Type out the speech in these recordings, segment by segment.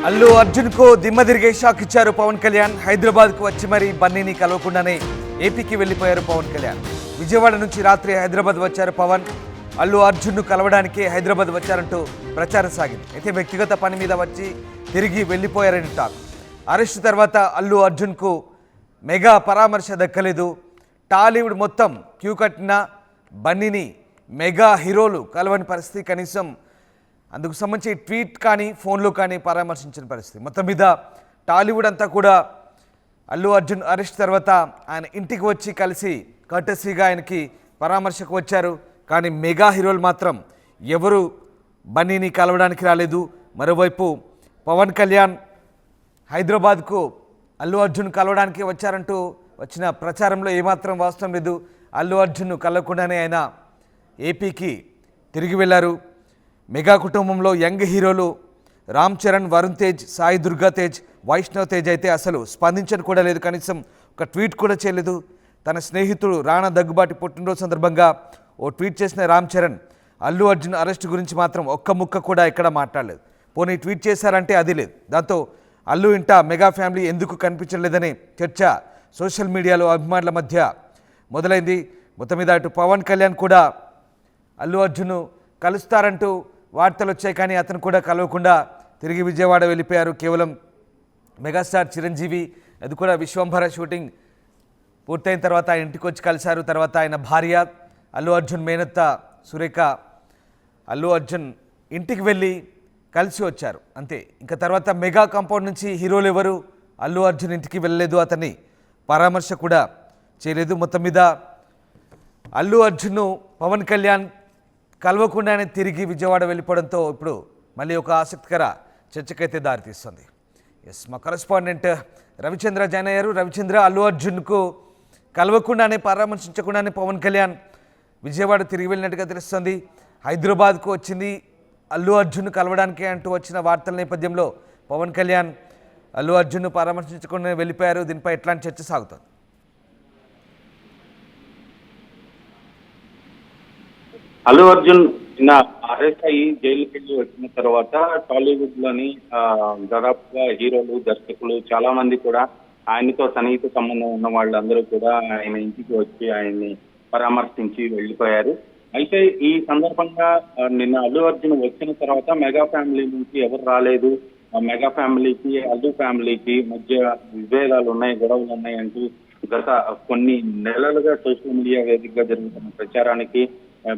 అల్లు అర్జున్ కు దిమ్మ తిరిగే షాక్ ఇచ్చారు పవన్ కళ్యాణ్. హైదరాబాద్ కు వచ్చి మరీ బన్నీని కలవకుండానే ఏపీకి వెళ్లిపోయారు పవన్ కళ్యాణ్. విజయవాడ నుంచి రాత్రి హైదరాబాద్ వచ్చారు పవన్. అల్లు అర్జున్ ను కలవడానికి హైదరాబాద్ వచ్చారంటూ ప్రచారం సాగింది. అయితే వ్యక్తిగత పని మీద వచ్చి తిరిగి వెళ్లిపోయారని టాక్. అరెస్టు తర్వాత అల్లు అర్జున్ కు మెగా పరామర్శ దక్కలేదు. టాలీవుడ్ మొత్తం క్యూ కట్టిన బన్నీని మెగా హీరోలు కలవని పరిస్థితి, కనీసం అందుకు సంబంధించి ట్వీట్ కానీ ఫోన్లో కానీ పరామర్శించిన పరిస్థితి. మొత్తం మీద టాలీవుడ్ అంతా కూడా అల్లు అర్జున్ అరెస్ట్ తర్వాత ఆయన ఇంటికి వచ్చి కలిసి కర్టసీగా ఆయనకి పరామర్శకు వచ్చారు. కానీ మెగా హీరోలు మాత్రం ఎవరు బన్నీని కలవడానికి రాలేదు. మరోవైపు పవన్ కళ్యాణ్ హైదరాబాద్కు అల్లు అర్జున్ కలవడానికి వచ్చారంటూ వచ్చిన ప్రచారంలో ఏమాత్రం వాస్తవం లేదు. అల్లు అర్జున్ను కలవకుండానే ఆయన ఏపీకి తిరిగి వెళ్ళారు. మెగా కుటుంబంలో యంగ్ హీరోలు రామ్ చరణ్, వరుణ్ తేజ్, సాయి దుర్గా తేజ్, వైష్ణవ్ తేజ్ అయితే అసలు స్పందించని కూడా లేదు. కనీసం ఒక ట్వీట్ కూడా చేయలేదు. తన స్నేహితుడు రాణా దగ్గుబాటి పుట్టినరోజు సందర్భంగా ఓ ట్వీట్ చేసిన రామ్ చరణ్ అల్లు అర్జున్ అరెస్ట్ గురించి మాత్రం ఒక్క ముక్క కూడా ఎక్కడ మాట్లాడలేదు. పోనీ ట్వీట్ చేశారంటే అది లేదు. దాంతో అల్లు ఇంట మెగా ఫ్యామిలీ ఎందుకు కనిపించలేదనే చర్చ సోషల్ మీడియాలో అభిమానుల మధ్య మొదలైంది. మొత్తం మీద అటు పవన్ కళ్యాణ్ కూడా అల్లు అర్జున్ను కలుస్తారంటూ వార్తలు వచ్చాయి. కానీ అతను కూడా కలవకుండా తిరిగి విజయవాడ వెళ్ళిపోయారు. కేవలం మెగాస్టార్ చిరంజీవి, అది కూడా విశ్వంభర షూటింగ్ పూర్తయిన తర్వాత ఆయన ఇంటికి వచ్చి కలిశారు. తర్వాత ఆయన భార్య అల్లు అర్జున్ మేనత్త సురేఖ అల్లు అర్జున్ ఇంటికి వెళ్ళి కలిసి వచ్చారు, అంతే. ఇంకా తర్వాత మెగా కాంపౌండ్ నుంచి హీరోలు ఎవరు అల్లు అర్జున్ ఇంటికి వెళ్ళలేదు, అతన్ని పరామర్శ కూడా చేయలేదు. మొత్తం మీద అల్లు అర్జున్ను పవన్ కళ్యాణ్ కలవకుండానే తిరిగి విజయవాడ వెళ్ళిపోవడంతో ఇప్పుడు మళ్ళీ ఒక ఆసక్తికర చర్చకైతే దారితీస్తుంది. ఎస్, మా కరెస్పాండెంట్ రవిచంద్ర జాయిన్ అయ్యారు. రవిచంద్ర, అల్లు అర్జున్కు కలవకుండానే పరామర్శించకుండానే పవన్ కళ్యాణ్ విజయవాడ తిరిగి వెళ్ళినట్టుగా తెలుస్తుంది. హైదరాబాద్కు వచ్చింది అల్లు అర్జున్ కలవడానికి అంటూ వచ్చిన వార్తల నేపథ్యంలో పవన్ కళ్యాణ్ అల్లు అర్జున్ను పరామర్శించకుండా వెళ్ళిపోయారు. దీనిపై ఎట్లాంటి చర్చ సాగుతుంది? అల్లు అర్జున్ నిన్న అరెస్ట్ అయ్యి జైలుకి వెళ్ళి వచ్చిన తర్వాత టాలీవుడ్ లోని దాదాపుగా హీరోలు, దర్శకులు చాలా మంది కూడా ఆయనతో సన్నిహిత సంబంధం ఉన్న వాళ్ళందరూ కూడా ఆయన ఇంటికి వచ్చి ఆయన్ని పరామర్శించి వెళ్ళిపోయారు. అయితే ఈ సందర్భంగా నిన్న అల్లు అర్జున్ వచ్చిన తర్వాత మెగా ఫ్యామిలీ నుంచి ఎవరు రాలేదు, మెగా ఫ్యామిలీకి అల్లు ఫ్యామిలీకి మధ్య విభేదాలు ఉన్నాయి, గొడవలు ఉన్నాయి అంటూ గత కొన్ని నెలలుగా సోషల్ మీడియా వేదికగా జరుగుతున్న ప్రచారానికి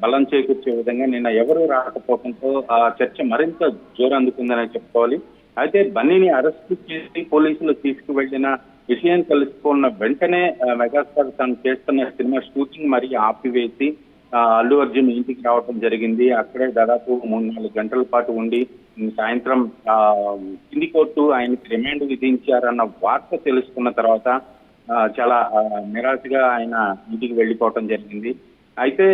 బలం చేకూర్చే విధంగా నిన్న ఎవరు రాకపోవడంతో ఆ చర్చ మరింత జోరందుకుందని చెప్పుకోవాలి. అయితే బన్నీని అరెస్ట్ చేసి పోలీసులు తీసుకువెళ్లిన విషయం తెలుసుకున్న వెంటనే మెగాస్టార్ తను చేస్తున్న సినిమా షూటింగ్ మరీ ఆపివేసి అల్లు అర్జున్ ఇంటికి రావడం జరిగింది. అక్కడే దాదాపు 3-4 గంటల పాటు ఉండి సాయంత్రం కింది కోర్టు ఆయనకి రిమాండ్ విధించారన్న వార్త తెలుసుకున్న తర్వాత చాలా నిరాశగా ఆయన ఇంటికి వెళ్ళిపోవటం జరిగింది. అయితే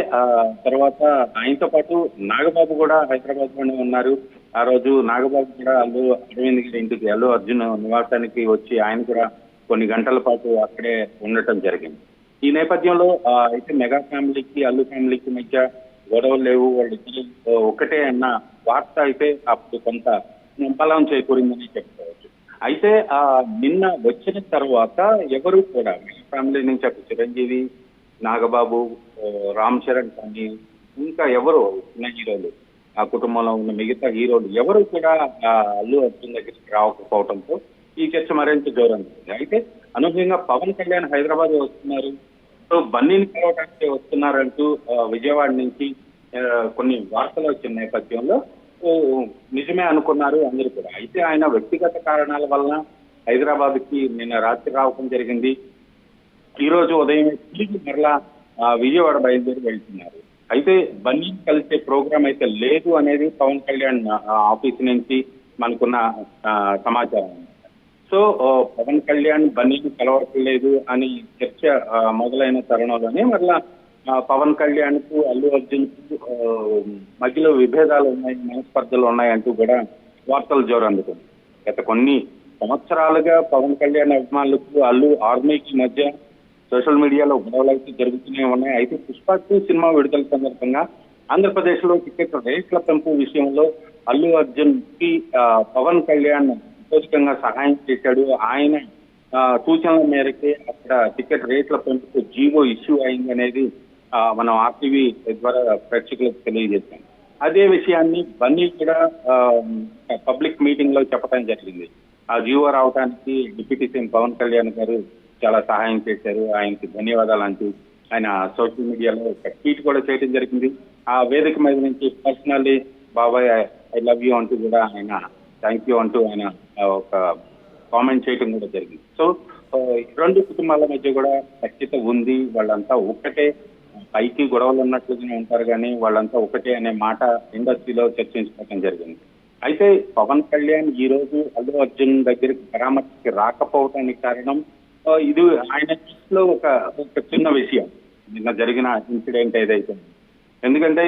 తర్వాత ఆయనతో పాటు నాగబాబు కూడా హైదరాబాద్ లోనే ఉన్నారు. ఆ రోజు నాగబాబు కూడా అరవింద్ గారి ఇంటికి అల్లు అర్జున్ నివాసానికి వచ్చి ఆయన కూడా కొన్ని గంటల పాటు అక్కడే ఉండటం జరిగింది. ఈ నేపథ్యంలో అయితే మెగా ఫ్యామిలీకి అల్లు ఫ్యామిలీకి మధ్య గొడవలు లేవు, వాళ్ళిద్దరు ఒకటే అన్న వార్త అయితే అప్పుడు కొంత బలం చేకూరిందని చెప్పుకోవచ్చు. అయితే నిన్న వచ్చిన తర్వాత ఎవరు కూడా మెగా ఫ్యామిలీ నుంచి అటు చిరంజీవి, నాగబాబు, రామ్ చరణ్ కానీ ఇంకా ఎవరు చిన్న హీరోలు, ఆ కుటుంబంలో ఉన్న మిగతా హీరోలు ఎవరు కూడా అల్లు అర్జున్ దగ్గరికి రాకపోవడంతో ఈ చర్చ మరింత జోరంది. అయితే అనూహ్యంగా పవన్ కళ్యాణ్ హైదరాబాద్ వస్తున్నారు, సో బన్నీని కలవడానికి వస్తున్నారంటూ విజయవాడ నుంచి కొన్ని వార్తలు వచ్చిన నేపథ్యంలో నిజమే అనుకున్నారు అందరూ కూడా. అయితే ఆయన వ్యక్తిగత కారణాల వలన హైదరాబాద్ కి నిన్న రాత్రి రావడం జరిగింది. ఈ రోజు ఉదయం తిరిగి మరలా విజయవాడ బయలుదేరి వెళ్తున్నారు. అయితే బన్నీ కలిసే ప్రోగ్రాం అయితే లేదు అనేది పవన్ కళ్యాణ్ ఆఫీస్ నుంచి మనకున్న సమాచారం. సో పవన్ కళ్యాణ్ బన్నీని కలవట్లేదు అని చర్చ మొదలైన తరుణంలోనే మరలా పవన్ కళ్యాణ్ కు అల్లు అర్జున్ కు మధ్యలో విభేదాలు ఉన్నాయి, మనస్పర్ధలు ఉన్నాయంటూ కూడా వార్తలు జోరందుతుంది. గత కొన్ని సంవత్సరాలుగా పవన్ కళ్యాణ్ అభిమానులకు అల్లు ఆర్మీకి మధ్య సోషల్ మీడియాలో గొడవలు అయితే జరుగుతూనే ఉన్నాయి. అయితే పుష్ప 2 సినిమా విడుదల సందర్భంగా ఆంధ్రప్రదేశ్ లో టికెట్ రేట్ల పెంపు విషయంలో అల్లు అర్జున్ కి పవన్ కళ్యాణ్ యథోచితంగా సహాయం చేశాడు. ఆయన సూచనల మేరకే అక్కడ టికెట్ రేట్ల పెంపుకు జీవో ఇష్యూ అయింది అనేది మనం ఆర్టీవీ ద్వారా ప్రేక్షకులకు తెలియజేశాం. అదే విషయాన్ని బన్నీ కూడా పబ్లిక్ మీటింగ్ లో చెప్పడం జరిగింది. ఆ జీవో రావడానికి డిప్యూటీ సీఎం పవన్ కళ్యాణ్ గారు చాలా సహాయం చేశారు, ఆయనకి ధన్యవాదాలు అంటూ ఆయన సోషల్ మీడియాలో ఒక ట్వీట్ కూడా చేయడం జరిగింది. ఆ వేదిక మీద నుంచి పర్సనల్లీ బాబాయ్ ఐ లవ్ యూ అంటూ కూడా ఆయన థ్యాంక్ యూ అంటూ ఆయన ఒక కామెంట్ చేయడం కూడా జరిగింది. సో రెండు కుటుంబాల మధ్య కూడా ఖచ్చిత ఉంది, వాళ్ళంతా ఒక్కటే, పైకి గొడవలు ఉన్నట్లుగానే ఉంటారు కానీ వాళ్ళంతా ఒకటే అనే మాట ఇండస్ట్రీలో చర్చించుకోవడం జరిగింది. అయితే పవన్ కళ్యాణ్ ఈ రోజు అల్లు అర్జున్ దగ్గరికి పరామర్శకి రాకపోవడానికి కారణం ఇది ఆయన దృష్టిలో ఒక చిన్న విషయం, నిన్న జరిగిన ఇన్సిడెంట్ ఏదైతే. ఎందుకంటే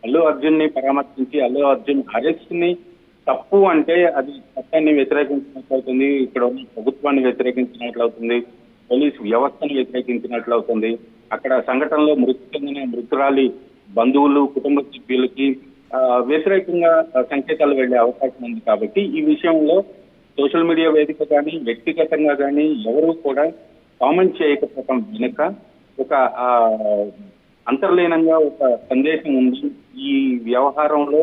అల్లు అర్జున్ ని పరామర్శించి అల్లు అర్జున్ అరెస్ట్ ని తప్పు అంటే అది చట్టాన్ని వ్యతిరేకించినట్లు అవుతుంది, ఇక్కడ ఉన్న ప్రభుత్వాన్ని వ్యతిరేకించినట్లు అవుతుంది, పోలీసు వ్యవస్థను వ్యతిరేకించినట్లు అవుతుంది. అక్కడ సంఘటనలో మృతి చెందిన మృతురాలి బంధువులు కుటుంబ సభ్యులకి వ్యతిరేకంగా సంకేతాలు వెళ్లే అవకాశం ఉంది. కాబట్టి ఈ విషయంలో సోషల్ మీడియా వేదిక కానీ వ్యక్తిగతంగా కానీ ఎవరూ కూడా కామెంట్ చేయకపోవడం వెనుక ఒక అంతర్లీనంగా ఒక సందేశం ఉంది. ఈ వ్యవహారంలో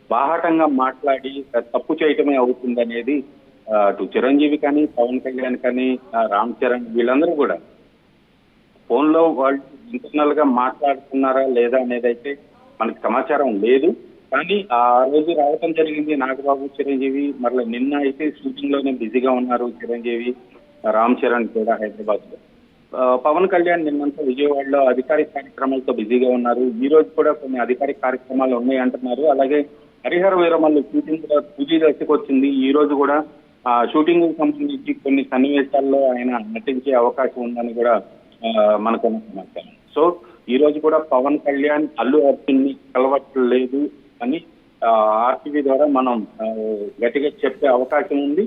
బాహాటంగా మాట్లాడి తప్పు చేయటమే అవుతుంది అనేది అటు చిరంజీవి కానీ పవన్ కళ్యాణ్ కానీ రామ్ చరణ్ వీళ్ళందరూ కూడా ఫోన్ లో వాళ్ళు ఇంటర్నల్ గా మాట్లాడుతున్నారా లేదా అనేది అయితే మనకి సమాచారం లేదు. కానీ ఆ రోజు రావటం జరిగింది నాగబాబు చిరంజీవి, మరలా నిన్న అయితే షూటింగ్ లోనే బిజీగా ఉన్నారు చిరంజీవి, రామ్ చరణ్ కూడా హైదరాబాద్ లో. పవన్ కళ్యాణ్ నిన్నంతా విజయవాడలో అధికారిక కార్యక్రమాలతో బిజీగా ఉన్నారు. ఈ రోజు కూడా కొన్ని అధికారిక కార్యక్రమాలు ఉన్నాయి అంటున్నారు. అలాగే హరిహర వీరమల్లు షూటింగ్ కూడా తుది దశకు వచ్చింది. ఈ రోజు కూడా షూటింగ్ సంబంధించి కొన్ని సన్నివేశాల్లో ఆయన నటించే అవకాశం ఉందని కూడా మనకు సమాచారం. సో ఈ రోజు కూడా పవన్ కళ్యాణ్ అల్లు అర్జున్ ని కలవట్లేదు అని ఆర్టీవీ ద్వారా మనం గట్టిగా చెప్పే అవకాశం ఉంది.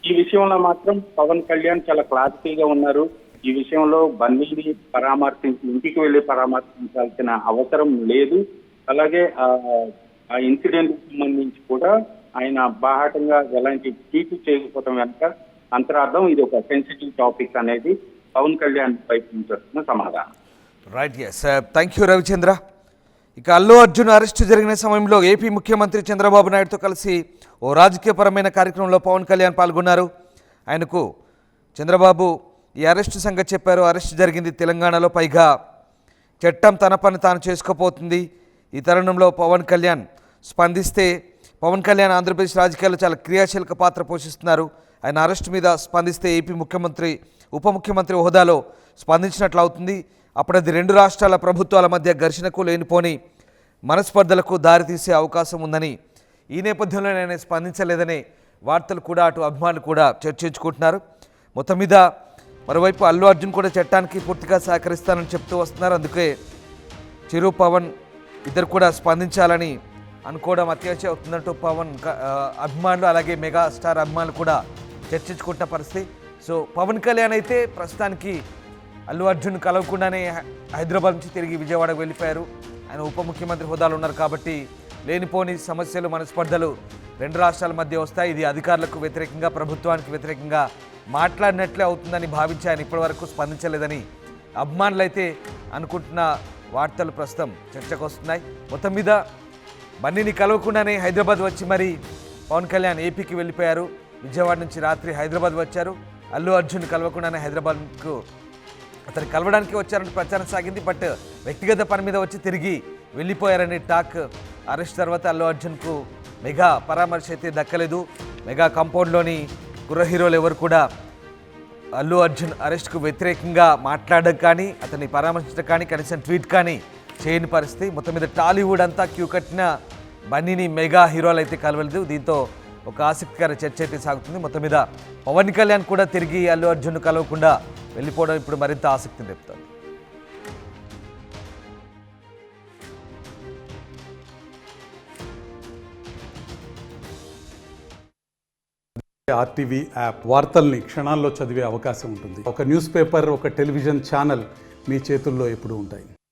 ఈ విషయంలో మాత్రం పవన్ కళ్యాణ్ చాలా క్లారిటీగా ఉన్నారు. ఈ విషయంలో బన్నీని పరామర్శించి ఇంటికి వెళ్లి పరామర్శించాల్సిన అవసరం లేదు. అలాగే ఆ ఇన్సిడెంట్ సంబంధించి కూడా ఆయన బాహాటంగా ఎలాంటి ట్వీట్ చేయకపోవడం వెనక అంతరార్థం ఇది ఒక సెన్సిటివ్ టాపిక్ అనేది పవన్ కళ్యాణ్ వైపు నుంచి వస్తున్న సమాధానం. Right, yes, thank you Ravichandra. ఇక అల్లు అర్జున్ అరెస్టు జరిగిన సమయంలో ఏపీ ముఖ్యమంత్రి చంద్రబాబు నాయుడుతో కలిసి ఓ రాజకీయపరమైన కార్యక్రమంలో పవన్ కళ్యాణ్ పాల్గొన్నారు. ఆయనకు చంద్రబాబు ఈ అరెస్టు సంగతి చెప్పారు. అరెస్టు జరిగింది తెలంగాణలో, పైగా చట్టం తన పని తాను చేసుకోపోతుంది. ఈ తరుణంలో పవన్ కళ్యాణ్ స్పందిస్తే, పవన్ కళ్యాణ్ ఆంధ్రప్రదేశ్ రాజకీయాల్లో చాలా క్రియాశీలక పాత్ర పోషిస్తున్నారు. ఆయన అరెస్టు మీద స్పందిస్తే ఏపీ ముఖ్యమంత్రి ఉప ముఖ్యమంత్రి హోదాలో స్పందించినట్లు అవుతుంది. అప్పుడు అది రెండు రాష్ట్రాల ప్రభుత్వాల మధ్య ఘర్షణకు లేనిపోని మనస్పర్ధలకు దారితీసే అవకాశం ఉందని, ఈ నేపథ్యంలో నేను స్పందించలేదనే వార్తలు కూడా అటు అభిమానులు కూడా చర్చించుకుంటున్నారు. మొత్తం మీద మరోవైపు అల్లు అర్జున్ కూడా చట్టానికి పూర్తిగా సహకరిస్తానని చెప్తూ వస్తున్నారు. అందుకే చిరు పవన్ ఇద్దరు కూడా స్పందించాలని అనుకోవడం అత్యాశ అవుతుందంటూ పవన్ అభిమానులు అలాగే మెగా స్టార్ అభిమానులు కూడా చర్చించుకుంటున్న పరిస్థితి. సో పవన్ కళ్యాణ్ అయితే ప్రస్తుతానికి అల్లు అర్జున్ కలవకుండానే హైదరాబాద్ నుంచి తిరిగి విజయవాడకు వెళ్ళిపోయారు. ఆయన ఉప ముఖ్యమంత్రి హోదాలో ఉన్నారు కాబట్టి లేనిపోని సమస్యలు మనస్పర్ధలు రెండు రాష్ట్రాల మధ్య వస్తాయి. ఇది అధికారులకు వ్యతిరేకంగా ప్రభుత్వానికి వ్యతిరేకంగా మాట్లాడినట్లే అవుతుందని భావించి ఆయన ఇప్పటివరకు స్పందించలేదని అభిమానులు అయితే అనుకుంటున్న వార్తలు ప్రస్తుతం చర్చకు వస్తున్నాయి. మొత్తం మీద బన్నీని కలవకుండానే హైదరాబాద్ వచ్చి మరి పవన్ కళ్యాణ్ ఏపీకి వెళ్ళిపోయారు. విజయవాడ నుంచి రాత్రి హైదరాబాద్ వచ్చారు. అల్లు అర్జున్ కలవకుండానే హైదరాబాద్కు అతను కలవడానికి వచ్చారంటే ప్రచారం సాగింది. బట్ వ్యక్తిగత పని మీద వచ్చి తిరిగి వెళ్ళిపోయారనే టాక్. అరెస్ట్ తర్వాత అల్లు అర్జున్కు మెగా పరామర్శ అయితే దక్కలేదు. మెగా కాంపౌండ్లోని కుర్ర హీరోలు ఎవరు కూడా అల్లు అర్జున్ అరెస్ట్కు వ్యతిరేకంగా మాట్లాడడం కానీ అతన్ని పరామర్శించడం కానీ కనీసం ట్వీట్ కానీ చేయని పరిస్థితి. మొత్తం మీద టాలీవుడ్ అంతా క్యూ కట్టిన బన్నీని మెగా హీరోలు అయితే కలవలేదు. దీంతో ఒక ఆసక్తికర చర్చ అయితే సాగుతుంది. మొత్తం మీద పవన్ కళ్యాణ్ కూడా తిరిగి అల్లు అర్జున్ కలవకుండా వెళ్ళిపోవడం ఇప్పుడు మరింత ఆసక్తిని రేపుతోంది. ఆర్టీవీ యాప్ వార్తల్ని క్షణాల్లో చదివే అవకాశం ఉంటుంది. ఒక న్యూస్ పేపర్, ఒక టెలివిజన్ ఛానల్ మీ చేతుల్లో ఎప్పుడూ ఉంటాయి.